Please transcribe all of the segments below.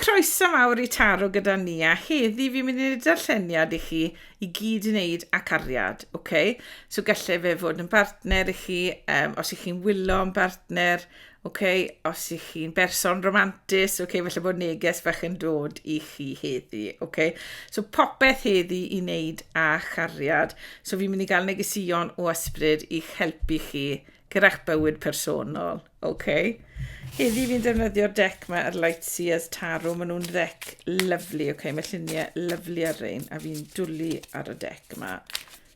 Croeso mawr I taro gyda Nia. Heddi fi'n mynd i'r darlleniad I chi I gyd I wneud â cariad, okay? So gallai fe fod yn partner I chi, os I chi'n wylo yn partner, okay? Os I chi'n berson romantis, okay? Felly bod neges bach yn dod I chi heddi, okay? So popeth heddi I wneud â chariad. So fi'n mynd I gael negesion o ysbryd I'ch helpu chi gyra'ch bywyd personol, okay? Heddi fi'n defnyddio'r dec yma ar Lightseers Taro. Maen nhw'n dec lyflu, okay? Mae lluniau lyflu ar rein a fi'n dwlu ar y dec yma.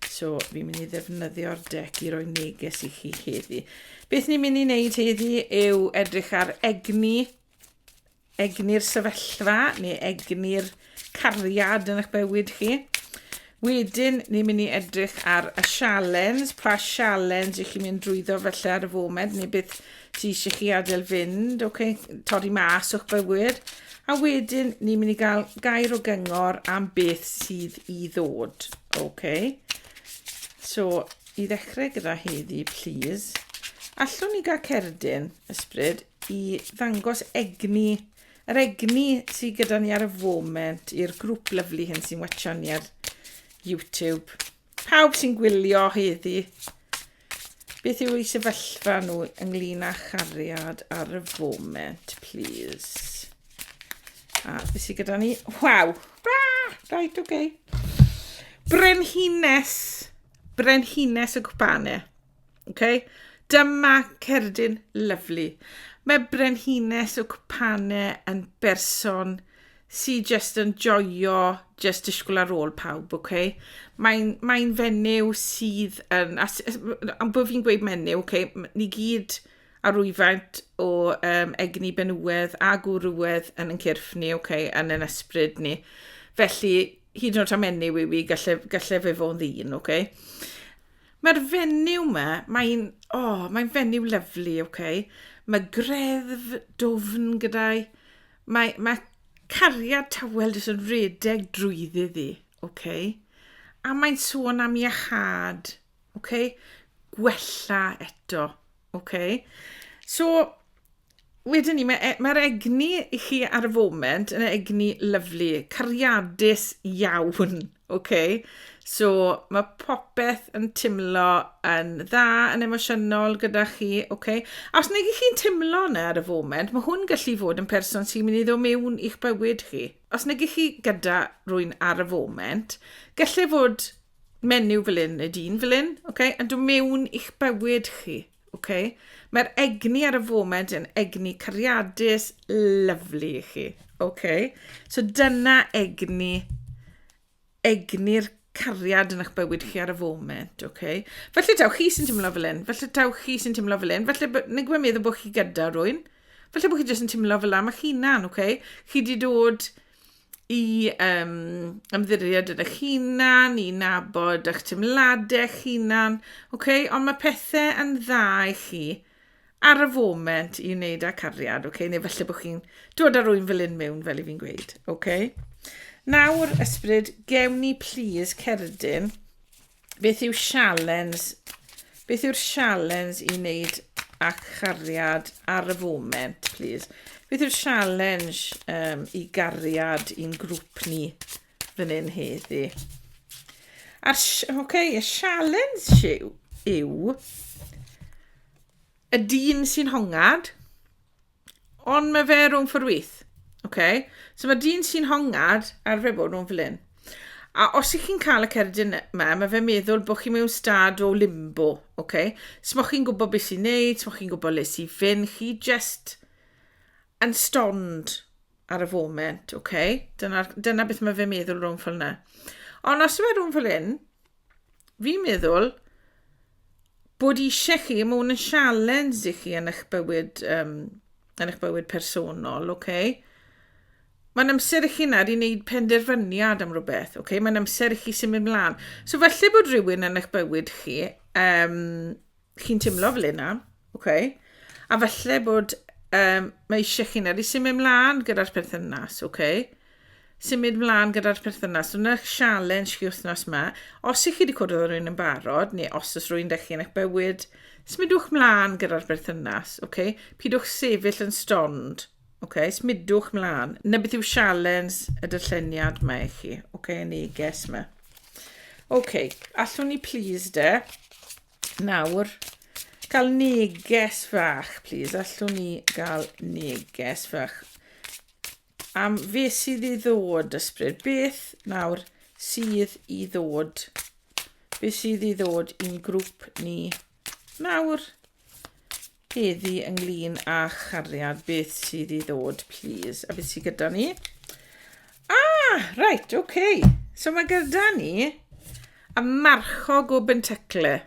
So fi'n mynd I ddefnyddio'r dec I roi neges I chi heddi. Beth ni'n mynd I wneud heddi yw edrych ar egni'r sefyllfa neu egni'r cariad yn eich bywyd chi. Wedyn, ni'n mynd I edrych ar y sialens, pa sialens I chi'n mynd drwyddo felly ar y foment, neu beth sy'n eisiau chi adael fynd, okay? Torri mas o'ch bywyd. A wedyn, ni'n mynd I gael gair o gyngor am beth sydd I ddod. Okay? So, I ddechrau gyda heddi, please. Allwn ni gael cerdyn, ysbryd, I ddangos egni, yr egni sydd gyda ni ar y foment, i'r grŵp lyflu hyn sy'n watcha ni ar YouTube. Pawb sy'n gwylio heddi. Beth yw ei sefyllfa nhw ynglyn â chariad ar y foment, please. A beth sydd gyda ni? Waw! Right, okay. Brenhines y cwpanau. Okay? Dyma cerdyn lyflu. Mae brenhines y cwpanau yn berson sy'n just yn joio, just disgwyl ar ôl pawb, okay? Mae'n fenyw sydd yn, am bod fi'n gweud menyw, okay? Ni gyd ar rwyfaint o egni benywedd a gwrwedd yn cyrff ni, okay? Yn yn ysbryd ni. Felly, hyd yn oed am menyw yw I, gallai fe fo'n ddyn, okay? Mae'r fenyw yma, mae'n fenyw lyflu, okay? Mae greddf dofn gyda'i. Mae cariad tawel jyst yn redeg drwyddi ddi, okay? A mae'n sôn am iachad, okay? Gwella eto, okay? So, wedyn ni, mae'r egni I chi ar y foment yn egni lyflu, cariadus iawn, okay? So, mae popeth yn teimlo yn dda, yn emosiynol gyda chi, okay? A os nag chi'n teimlo yna ar y foment, mae hwn gallu fod yn person sy'n mynd I ddod mewn i'ch bywyd chi. Os nag chi gyda rwy'n ar y foment, gallai fod menyw fel un, y dyn fel un, okay? Yn dod mewn i'ch bywyd chi, okay? Mae'r egni ar y foment yn egni cariadus lyflu I chi, okay? So dyna egni'r cariad yn eich bywyd chi ar y foment, okay? Felly taw chi sy'n teimlo fel un, felly nid gwneud meddwl bod chi gyda rwy'n, felly bod chi jyst yn teimlo fel am eich hunan, okay? Chi di dod I ymddiried yn eich hunan, I nabod eich teimladau eich hunan, okay? Ond mae pethau yn dda I chi ar y foment I wneud â cariad, okay? Neu felly bod chi'n dod ar rwy'n fel un mewn, fel I fi'n gweud, okay? Nawr, ysbryd, gewn ni please cerdyn. Beth yw'r sialens I wneud â chariad ar y foment, please? Beth yw'r sialens I gariad i'n grŵp ni fan hyn heddi? Y sialens yw y dyn sy'n hongad, ond mae fe rhwng fforwyth. Okay? So mae dyn sy'n hongad ar fe bod nhw'n fel un. A os chi'n cael y cerdyn yma, mae fe'n meddwl bod chi mewn stad o limbo. Okay? So mae chi'n gwybod beth sy'n neud, so mae chi'n gwybod le sy'n fynd, chi just yn stond ar y foment. Okay? Dyna beth mae fe'n meddwl rhwng fel yna. Ond os mae rhwng fel un, fi'n meddwl bod eisiau chi mewn yn sialens I chi yn eich bywyd personol, okay? Mae'n amser I chi nawr I wneud penderfyniad am rhywbeth, okay? Mae'n amser I chi symud mlaen. So falle bod rhywun yn eich bywyd chi, chi'n teimlo fel yna, okay? A falle bod mae eisiau chi nawr I symud mlaen gyda'r perthynas, okay? Symud mlaen gyda'r perthynas. Dyna'r sialens chi wythnos yma. Os chi wedi cwrdd â rhywun yn barod, neu os oes rhywun dech chi yn eich bywyd, symudwch mlaen gyda'r perthynas, okay? Pidwch sefyll yn stond, smidwch mlaen. Na beth yw sialens y darlleniad yma i chi. Y neges yma. Allwn ni please de, nawr, gael neges fach, please. Allwn ni gael neges fach. Am fe sydd i ddod ysbryd. Beth nawr sydd i ddod? Beth sydd i ddod i'n grŵp ni nawr? Heddi ynglyn â chariad. Beth sydd i ddod, please? A beth sydd gyda ni? Right, So mae gyda ni y marchog o bentecle.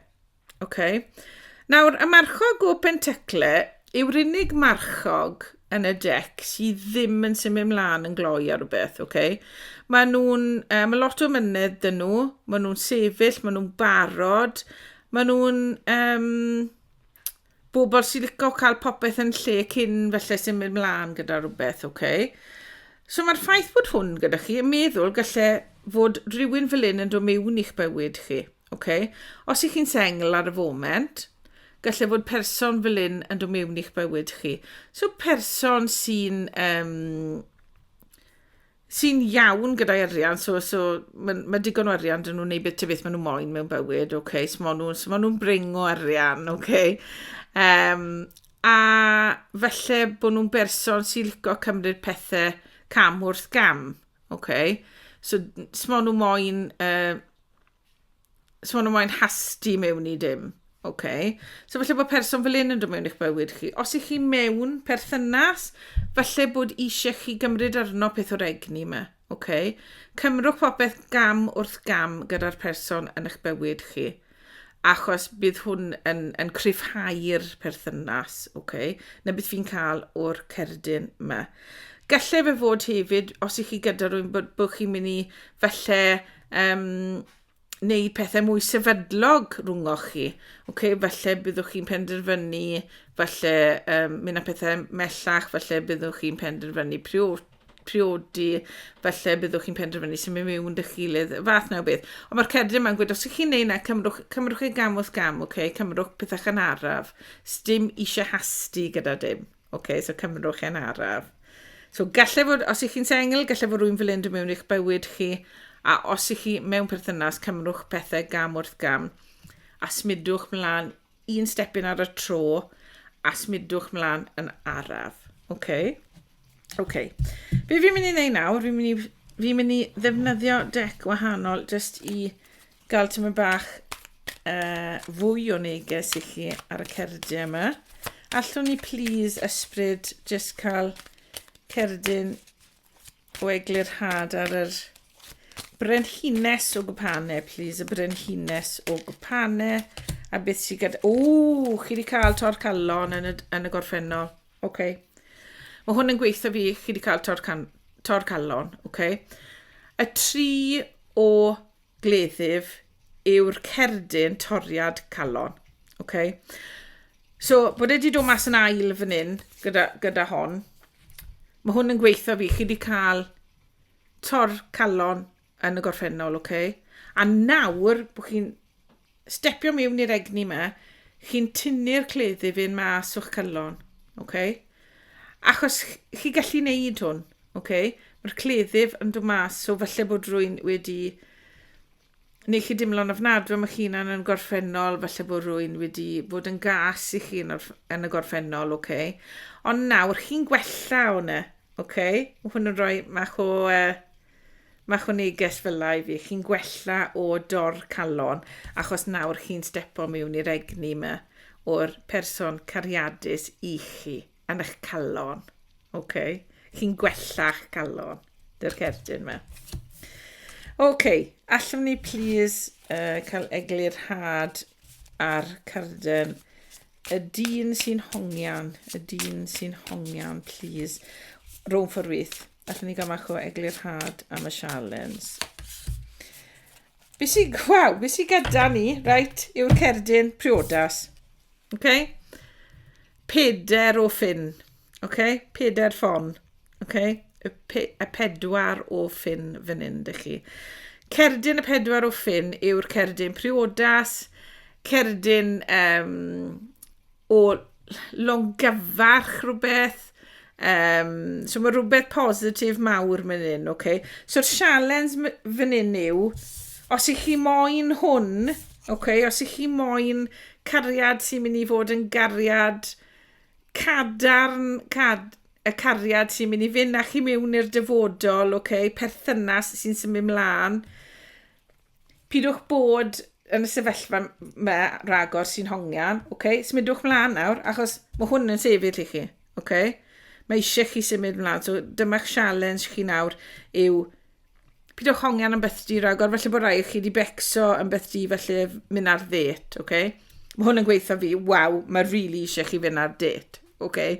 Nawr, y marchog o bentecle yw'r unig marchog yn y dec sydd ddim yn symud mlaen yn gloi ar rhywbeth, Mae lot o mynydd dyn nhw, mae nhw'n sefyll, mae nhw'n barod, mae nhw'n bobl sy'n licio cael popeth yn lle cyn felly symud mlaen gyda rhywbeth, So mae'r ffaith bod hwn gyda chi yn meddwl gallai fod rhywun fel un yn dod mewn i'ch bywyd chi, Os ych chi'n sengl ar y foment, gallai fod person fel un yn dod mewn i'ch bywyd chi. So person sy'n iawn gyda'i arian, so mae digon o arian dyn nhw'n neud beth maen nhw'n moyn mewn bywyd, so maen nhw'n bringo arian, a felly bod nhw'n berson sy'n licio cymryd pethau cam wrth gam, so maen nhw'n moyn hasti mewn i dim, So felly bod person fel un yn dod mewn i'ch bywyd chi. Os ych chi mewn perthynas, felly bod eisiau chi gymryd arno peth o'r egni yma, Cymrwch popeth gam wrth gam gyda'r person yn eich bywyd chi, achos bydd hwn yn cryfhau'r perthynas, Na beth fi'n cael o'r cerdyn yma. Gallai fe fod hefyd, os ych chi gyda rhywun, bod chi'n mynd i felly wneud pethau mwy sefydlog rhwng chi. Felly byddwch chi'n penderfynu, felly mynd â pethau mellach, felly byddwch chi'n penderfynu priodi, felly byddwch chi'n penderfynu sy'n mynd mewn dy gilydd, fath na o beth. Ond mae'r cerdyn yma'n gweud, os ych chi'n neud na, cymrwch chi gam wrth gam, cymrwch pethau yn araf. Dim eisiau hasti gyda dim, so cymrwch yn araf. So gallai fod, os ych chi'n sengl, gallai fod rhywun fel un dod mewn i'ch bywyd chi, a os ych chi mewn perthynas, cymrwch pethau gam wrth gam, a smidwch mlaen un stepyn ar y tro, a smidwch mlaen yn araf. Be fi'n mynd i wneud nawr? Fi'n mynd i ddefnyddio dec wahanol jyst i gael tyma bach fwy o neges i chi ar y cerdiau yma. Allwn ni please ysbryd jyst cael cerdyn o eglurhad ar yr brenhines o gwpanau, please. Y brenhines o gwpanau. A beth sydd gyda... chi wedi cael tor calon yn y gorffennol. Mae hwn yn gweithio fi, chi wedi cael tor calon. Y tri o gleddyf yw'r cerdyn toriad calon. So, bod wedi dod mas yn ail fan hyn gyda hon, mae hwn yn gweithio fi, chi wedi cael tor calon yn y gorffennol, A nawr, bod chi'n stepio mewn i'r egni yma, chi'n tynnu'r cleddyf un mas o'ch calon, Achos chi gallu neud hwn, Mae'r cleddyf yn dod mas, so falle bod rwy'n wedi neu chi dimlo'n ofnadwy am eich hunan yn gorffennol, falle bod rwy'n wedi bod yn gas i chi yn y gorffennol, Ond nawr, chi'n gwella hwnna, Mae hwn yn rhoi mach o neges fel lai fi. Chi'n gwella o dor calon, achos nawr chi'n stepo mewn i'r egni yma o'r person cariadus i chi yn eich calon. Chi'n gwella'ch calon. Dy'r cerdyn yma. Allwn ni please cael eglurhad ar cerdyn y dyn sy'n hongian. Y dyn sy'n hongian, please. Rhwng fforwyth. Allwn ni gael mach o eglurhad am y sialens. Be sy'n gyda ni, yw'r cerdyn priodas. Peder o ffyn. Peder ffon. Y pedwar o ffyn fan hyn, dych chi. Cerdyn y pedwar o ffyn yw'r cerdyn priodas, cerdyn o longyfarch rhywbeth, So mae rhywbeth positif mawr mynd hyn, okay? So'r sialens fan hyn yw, os ych chi moyn hwn, okay? Os ych chi moyn cariad sy'n mynd i fod yn gariad cadarn, y cariad sy'n mynd i fynd â chi mewn i'r dyfodol, okay? Perthynas sy'n symud mlaen. Pidwch bod yn y sefyllfa me ragor sy'n hongian, okay? Smydwch mlaen nawr, achos mae hwn yn sefyll i chi, okay? Mae eisiau chi symud mlaen, so dyma'ch challenge chi nawr yw pidwch hongian yn byth di ragor, felly bod rai chi wedi becso yn byth di felly mynd ar ddet, okay? Mae hwn yn gweithio fi, waw, mae really eisiau chi fynd ar ddet, okay?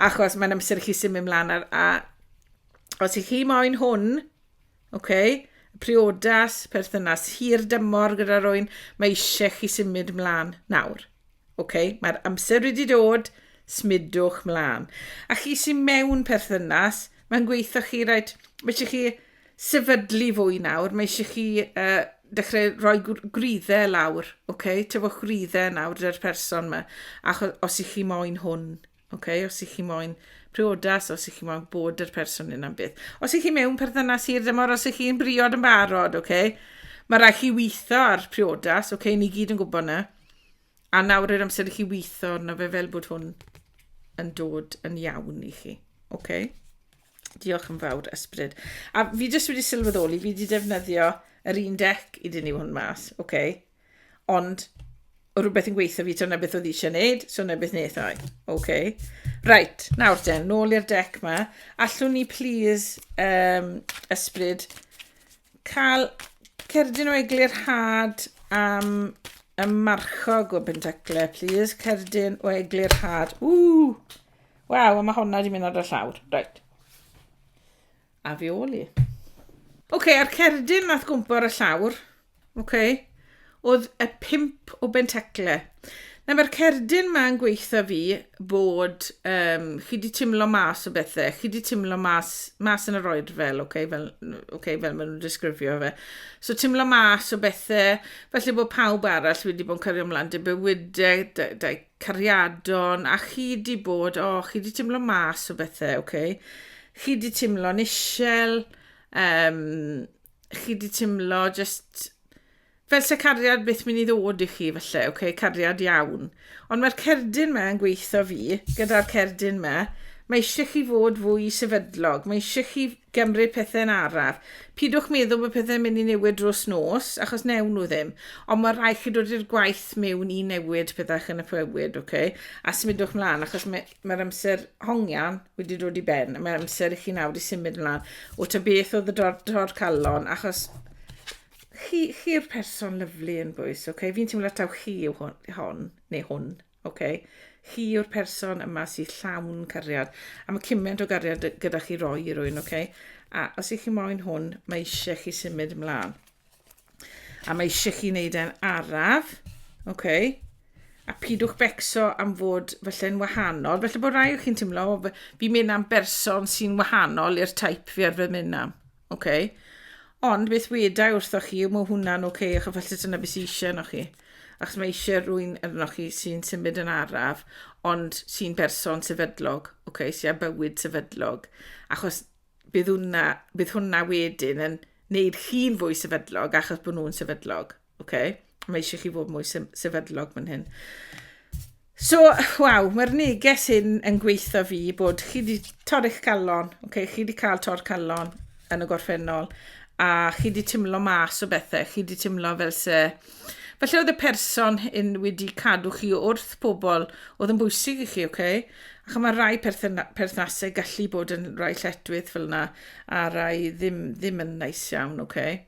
Achos mae'n amser chi symud mlaen a os ych chi moyn hwn, okay? Priodas, perthynas hir dymor gyda rwy'n, mae eisiau chi symud mlaen nawr. Okay? Mae'r amser wedi dod, smydwch mlaen. A chi sy'n mewn perthynas, mae'n gweithio chi, right, mae eisiau chi sefydlu fwy nawr, mae eisiau chi dechrau rhoi gwryddau lawr, okay? Tyfwch gwryddau nawr dy'r person yma, achos os ych chi moyn hwn, okay? Os ych chi moyn priodas, os ych chi moyn bod yr person yna'n byth. Os ych chi mewn perthynas hir dymor, os ych chi'n briod yn barod, okay? Mae rhaid chi weithio ar priodas, okay? Ni gyd yn gwybod na. A nawr yr amser i chi weithio, na fe fel bod hwn yn dod yn iawn i chi, okay? Diolch yn fawr, ysbryd. A fi jyst wedi sylweddoli, fi wedi defnyddio yr un dec i dynnu hwn mas, okay? Ond, o rhywbeth yn gweithio fi, to na beth oedd eisiau wneud, so na beth wnaethau, okay? Right, nawr den, nôl i'r dec ma. Allwn ni, please, ysbryd, cael cerdyn o eglurhad am y marchog o bentacle, please. Cerdyn o eglurhad. Waw, mae honna wedi mynd ar y llawr. Right. A fi oli. Okay, a'r cerdyn nath gwmpo ar y llawr, okay, oedd y 5 o bentacle. Na mae'r cerdyn ma'n gweithio fi bod chi di teimlo mas o bethau, chi di teimlo mas yn yr oed fel, okay, fel maen nhw'n disgrifio fe. So teimlo mas o bethau, felly bod pawb arall wedi bod yn cario ymlaen, dy bywydau, dy cariadon, a chi di bod, chi di teimlo mas o bethau, okay? Chi di teimlo'n isiel, chi di teimlo just fel se cariad beth mynd i ddod i chi falle, okay? Cariad iawn. Ond mae'r cerdyn ma yn gweithio fi, gyda'r cerdyn ma, mae eisiau chi fod fwy sefydlog, mae eisiau chi gymryd pethau'n araf. Pidwch meddwl bod pethau'n mynd i newid dros nos, achos newn nhw ddim. Ond mae rhaid chi dod i'r gwaith mewn i newid pethau yn y bywyd, okay? A symudwch mlaen, achos mae'r amser hongian wedi dod i ben. Mae'r amser i chi nawr i symud mlaen. O ta beth oedd y calon, achos chi'r person lyflu yn bwys, okay? Fi'n teimlo taw chi yw hon, neu hwn, okay? Chi yw'r person yma sy'n llawn cariad. A mae cymaint o gariad gyda chi roi i rwy'n, okay? A os ych chi moyn hwn, mae eisiau chi symud ymlaen. A mae eisiau chi wneud e'n araf, okay? A pidwch becso am fod falle'n wahanol. Felly bod rai o chi'n teimlo, fi'n mynd am berson sy'n wahanol i'r taip fi arfer mynd am, okay? Ond beth wedai wrtho chi, mae hwnna'n okay, achos falle dyna beth eisiau yno chi. Achos mae eisiau rhywun yno chi sy'n symud yn araf, ond sy'n berson sefydlog, okay, sy'n bywyd sefydlog. Achos bydd hwnna wedyn yn neud chi'n fwy sefydlog, achos bod nhw'n sefydlog, okay? Mae eisiau chi fod mwy sefydlog fan hyn. So, waw, mae'r neges hyn yn gweithio fi bod chi wedi torri'ch calon, okay? Chi wedi cael tor calon yn y gorffennol, a chi wedi teimlo mas o bethau, chi wedi teimlo fel se... Felly oedd y person wedi cadw chi wrth pobl oedd yn bwysig i chi, okay? Ac mae rai perthnasau gallu bod yn rai lletwydd fel yna, a rai ddim yn neis iawn, okay?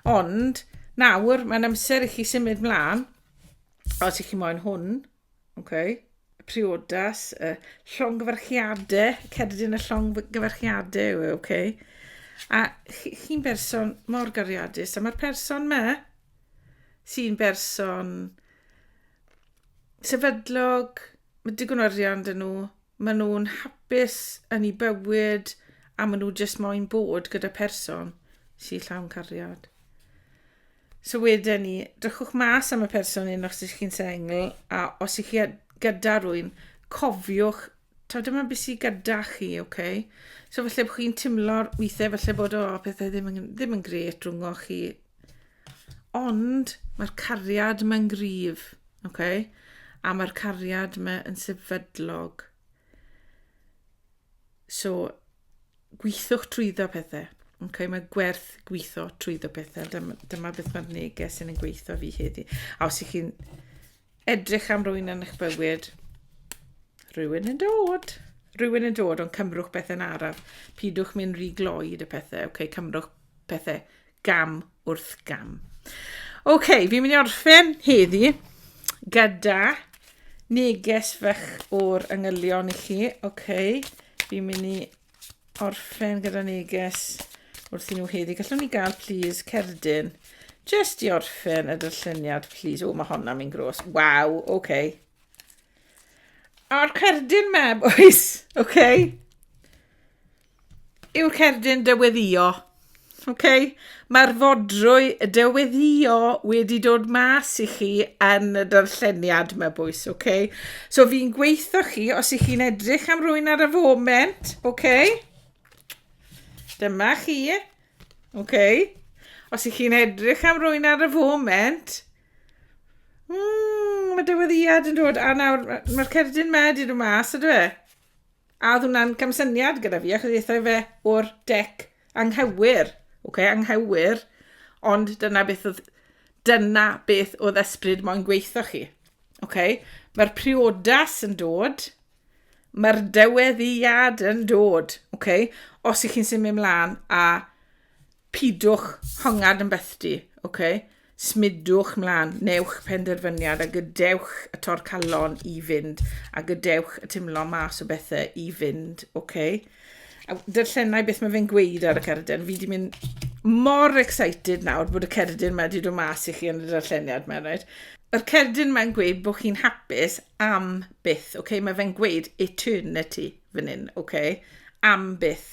Ond, nawr, mae'n amser i chi symud mlaen, os ych chi moyn hwn, okay? Priodas, llongyfarchiadau, cerdyn y llongyfarchiadau, okay? A chi'n berson mor gariadus, a mae'r person me sy'n berson sefydlog, mae digon o arian dyn nhw, maen nhw'n hapus yn ei bywyd, a maen nhw jyst moyn bod gyda person sy'n llawn cariad. So wedyn ni, drychwch mas am y person un os ych chi'n sengl, a os ych chi gyda rwy'n, cofiwch dyma beth sy'n gyda chi, okay? So falle bod chi'n teimlo'r weithiau, falle bod pethau ddim yn gret rhwng o chi. Ond mae'r cariad mewn gryf, okay? A mae'r cariad mewn sefydlog. So, gweithwch trwyddo pethau. Okay, mae gwerth gweithio trwyddo pethau. Dyma beth mae'r neges yn gweithio fi heddi. A os ych chi'n edrych am rwy'n yn eich bywyd, rhywun yn dod. Rhywun yn dod, ond cymrwch pethau'n araf. Pidwch mynd rhy gloed y pethau. Okay, cymrwch pethau gam wrth gam. Okay, fi'n mynd i orffen heddi gyda neges fach o'r angylion i chi. Okay, fi'n mynd i orffen gyda neges wrth i nhw heddi. Gallwn ni gael, please, cerdyn. Just i orffen y darlleniad, please. O, mae honna mynd gros. Waw, okay. A'r cerdyn me, boys, okay? Yw'r cerdyn Dyweddïo, okay? Mae'r fodrwy Dyweddïo wedi dod mas i chi yn y darlleniad me, boys, okay? So fi'n gweithio chi, os ych chi'n edrych am rwy'n ar y foment, okay? Dyma chi, okay? Os ych chi'n edrych am rwy'n ar y foment, mae Dyweddïad yn dod, a nawr mae'r cerdyn me di dod mas, ydw e? A oedd hwnna'n camsyniad gyda fi, achos eithaf fe o'r dec anghywir, okay, anghywir, ond dyna beth oedd ysbryd moyn gweithio chi. Okay? Mae'r priodas yn dod, mae'r Dyweddïad yn dod, okay? Os ych chi'n symud ymlaen a pidwch hongad yn bethdi, okay? Smidwch mlaen, newch penderfyniad a gydewch y tor calon i fynd a gydewch y teimlo'n mas o bethau i fynd, okay? A darllenau beth mae fe'n gweud ar y cerdyn. Fi wedi mynd mor excited nawr bod y cerdyn mae wedi dod mas i chi yn y darlleniad mae, right? Yr cerdyn mae'n gweud bod chi'n hapus am byth, okay? Mae fe'n gweud eternity fan hyn, okay? Am byth.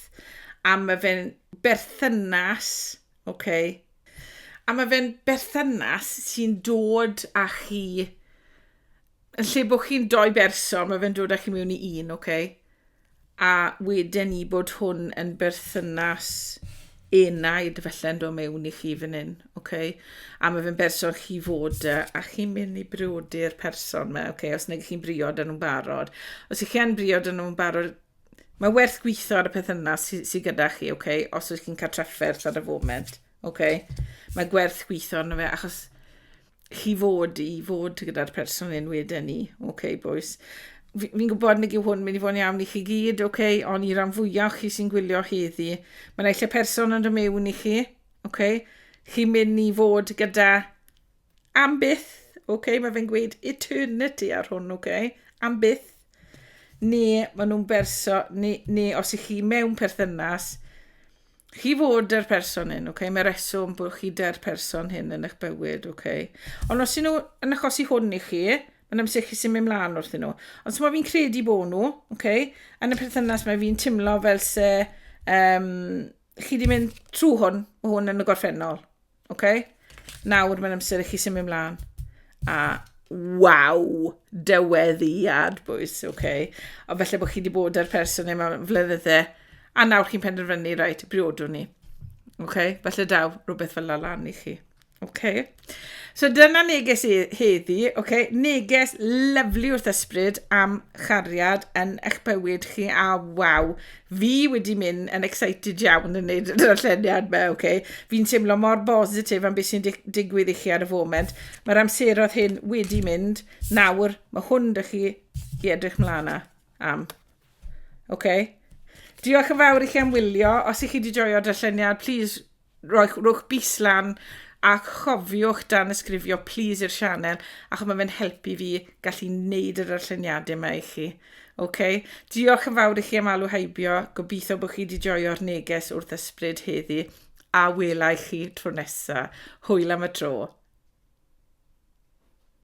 A mae fe'n berthynas, okay? A mae fe'n berthynas sy'n dod â chi, yn lle bod chi'n doi berson, mae fe'n dod â chi mewn i un, okay? A wedyn ni bod hwn yn berthynas enaid felly'n dod mewn i chi fan hyn, okay? A mae fe'n berson chi fod a chi'n mynd i briodi'r person yma, okay? Os nag chi'n briod yn nhw'n barod. Os ych chi'n briod yn nhw'n barod, mae werth gweithio ar y perthynas sy gyda chi, okay? Os ych chi'n cael trafferth ar y foment, okay? Mae gwerth gweithio arno fe, achos chi fod gyda'r person yn wedyn ni, okay, boys? Fi'n gwybod nag yw hwn mynd i fod yn iawn i chi gyd, okay? Ond i'r rhan fwyaf chi sy'n gwylio heddi. Mae'n eich person yn dod mewn i chi, okay? Chi'n mynd i fod gyda am byth, okay? Mae fe'n gweud eternity ar hwn, okay? Am byth. Ne, maen nhw'n berson, ne os ych chi mewn perthynas, chi fod yr person hyn, okay? Mae reswm bod chi dy'r person hyn yn eich bywyd, okay? Ond os nhw yn achosi hwn i chi, mae'n amser chi sy'n mynd mlaen wrth nhw. Ond so mae fi'n credu bod nhw, okay? Yn y perthynas mae fi'n teimlo fel se chi di mynd trwy hwn, o hwn yn y gorffennol, okay? Nawr mae'n amser i chi sy'n mynd mlaen. A waw, Dyweddïad, boys, okay? O felly bod chi di bod yr person yma flynydde. A nawr chi'n penderfynu, right, briodwn ni. Okay? Felly daw, rhywbeth fel lan i chi. Okay? So dyna neges heddi, okay? Neges lyflu wrth ysbryd am chariad yn eich bywyd chi. A waw, fi wedi mynd yn excited iawn yn gwneud y darlleniad me, okay? Fi'n teimlo mor positif am beth sy'n digwydd i chi ar y foment. Mae'r amseroedd hyn wedi mynd. Nawr, mae hwn dy chi i edrych mlaen am. Okay? Diolch yn fawr i chi am wylio. Os ych chi wedi joio'r darlleniad, please rhowch bys lan a chofiwch dan ysgrifio, please, i'r sianel, achos mae fe'n helpu fi gallu neud yr darlleniadau yma i chi. Okay? Diolch yn fawr i chi am alw heibio. Gobeithio bod chi wedi joio'r neges wrth ysbryd heddi a welai chi tro nesa. Hwyl am y tro.